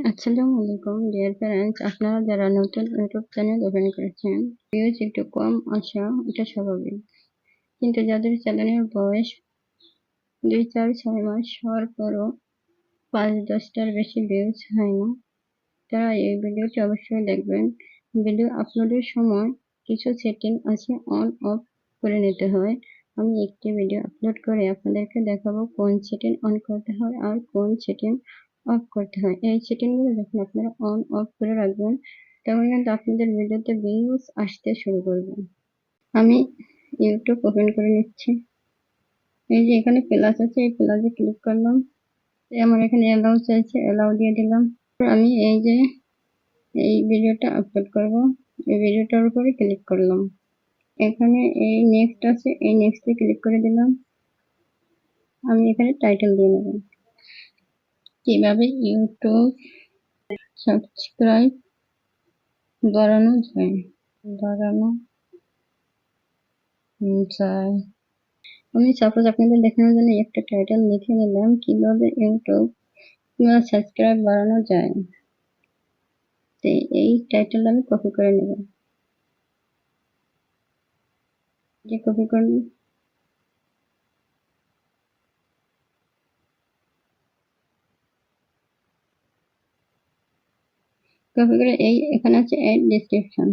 আসসালামু আলাইকুম deer parents, আপনারা যারা নতুন ইউটিউব চ্যানেল ওপেন করেছেন, ভিউজ একটু কম আসা এটা স্বাভাবিক। কিন্তু যাদের চ্যানেলের বয়স 2, 4, 6 মাস হওয়ার পরও 5-10টার বেশি ভিউজ হয় না, তারা এই ভিডিওটি অবশ্যই দেখবেন। ভিডিও আপলোডের সময় কিছু সেটিং আছে, অন অফ করে নিতে হয়। আমি একটি ভিডিও আপলোড করে আপনাদেরকে দেখাবো কোন সেটিং অন করতে হয় আর কোন সেটিং অফ করতে হয়। এই সেটিংগুলো যখন আপনারা অন অফ করে রাখবেন, তখন কিন্তু আপনাদের ভিডিওতে ভিউজ আসতে শুরু করবে। আমি ইউটিউব ওপেন করে নিচ্ছি। এই যে এখানে প্লাস আছে, এই প্লাসে ক্লিক করলাম। আমার এখানে অ্যালাউ চাইছে, অ্যালাউ দিয়ে দিলাম। আমি এই ভিডিওটা আপলোড করব, এই ভিডিওটার উপরে ক্লিক করলাম। এখানে এই নেক্সট আছে, এই নেক্সটে ক্লিক করে দিলাম। আমি এখানে টাইটেল দিয়ে নেব, কিভাবে ইউটিউব সাবস্ক্রাইব বাড়ানো যায়। আমি সাপোজ আপনাদের দেখানোর জন্য একটা টাইটেল লিখে নিলাম, কিভাবে ইউটিউব সাবস্ক্রাইব বাড়ানো যায়। এই টাইটেলটা আমি কপি করে নেব। কপি করব, কপি করে এখানে আছে এড ডেসক্রিপশন।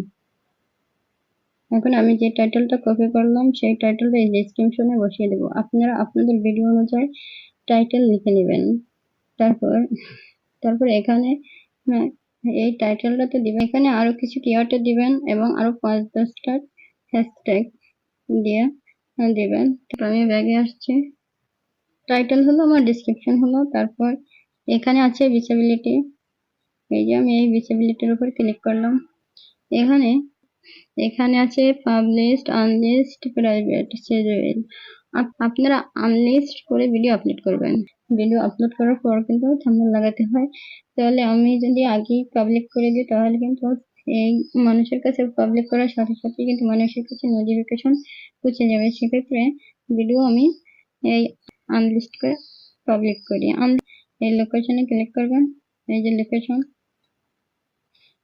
এখন আমি যে টাইটেলটা কপি করলাম সেই টাইটেলটা এই ডেসক্রিপশনে বসিয়ে দেব। আপনারা আপনাদের ভিডিও অনুযায়ী টাইটেল লিখে নেবেন। তারপর এখানে এই টাইটেলটাতে দিবেন, এখানে আরো কিছু কিওয়ার্ড দিবেন এবং আরো 5-10টা হ্যাশট্যাগ দিয়ে দিবেন। তারপর আমি ব্যাগে আসছি, টাইটেল হলো আমার, ডেসক্রিপশন হলো, তারপর এখানে আছে ভিজিবিলিটি। এই যে আমি এই ভিজিবিলিটির উপর ক্লিক করলাম। এখানে আছে পাবলিশড, আনলিস্ট, প্রাইভেট, সিরিয়াল। আপনারা আনলিস্ট করে ভিডিও আপলোড করবেন। ভিডিও আপলোড করার পর কিন্তু থাম্বনেল লাগাতে হয়। তাহলে আমি যদি আগে পাবলিক করে দিই তাহলে কিন্তু এই মানুষের কাছে পাবলিক করার সাথে সাথে কিন্তু মানুষের কাছে নোটিফিকেশন পৌঁছে যাবে। সেক্ষেত্রে ভিডিও আমি এই আনলিস্ট করে পাবলিক করি। এই লোকেশনে ক্লিক করবেন, এই যে লোকেশন,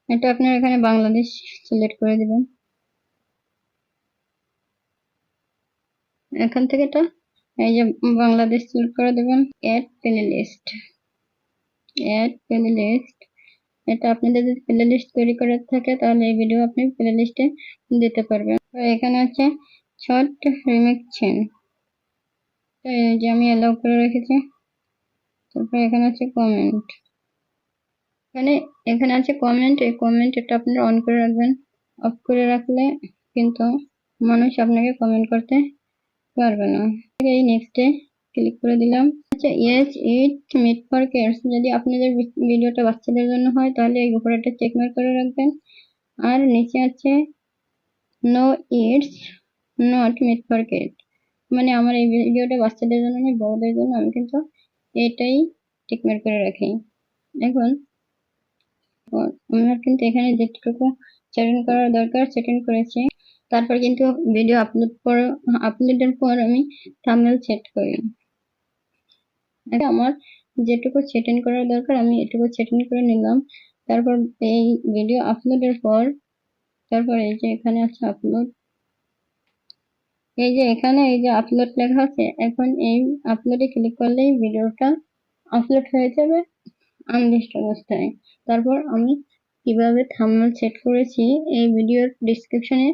এটা আপনার এখানে বাংলাদেশ সিলেক্ট করে দিবেন। এখান থেকে এটা এই যে বাংলাদেশ সিলেক্ট করে দেবেন। অ্যাড প্লেলিস্ট, এটা আপনাদের যদি প্লেলিস্ট তৈরি করে থাকে তাহলে এই ভিডিও আপনি প্লেলিস্টে দিতে পারবেন। এখানে আছে শর্ট রিমিক্স চেন, এই যে আমি অ্যালাউ করে রেখেছি। তারপর এখানে আছে কমেন্ট, এখানে আছে কমেন্ট। এই কমেন্ট এটা আপনারা অন করে রাখবেন। অফ করে রাখলে কিন্তু মানুষ আপনাকে কমেন্ট করতে পারবে না। এই নেক্সটে ক্লিক করে দিলাম। আচ্ছা, yes it made for kids, যদি আপনাদের ভিডিওটা বাচ্চাদের জন্য হয় তাহলে এই উপরে একটা চেক মার্ক করে রাখবেন। আর নিচে আছে no it's not made for kids, মানে আমার এই ভিডিওটা বাচ্চাদের জন্য নয়, বড়দের জন্য। আমি কিন্তু এটাই চেক মার্ক করে রাখি। এখন আমার কিন্তু এখানে যেটুকু সেটিং করার দরকার সেটিং করেছি। তারপর কিন্তু ভিডিও আপলোডের পর আমি থাম্বনেল সেট করি। আমার যেটুকু সেটিং করার দরকার আমি এটুকু সেটিং করে নিলাম। তারপর এই ভিডিও আপলোডের পর তারপর এই যে এখানে আছে আপলোড, এই যে এখানে এই যে আপলোড লেখা আছে। এখন এই আপলোডে ক্লিক করলেই ভিডিওটা আপলোড হয়ে যাবে আনলিস্ট অবস্থায়। তারপর আমি কিভাবে থাম্বনেল সেট করেছি এই ভিডিওর ডিসক্রিপশনে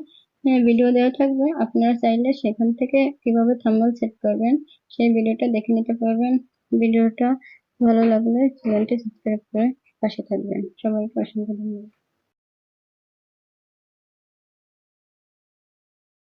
ভিডিও দেওয়া থাকবে, আপনারা চাইলে সেখান থেকে কিভাবে থাম্বনেল সেট করবেন সেই ভিডিওটা দেখে নিতে পারবেন। ভিডিওটা ভালো লাগলে চ্যানেলটি সাবস্ক্রাইব করে পাশে থাকবেন। সবাইকে অসংখ্য ধন্যবাদ।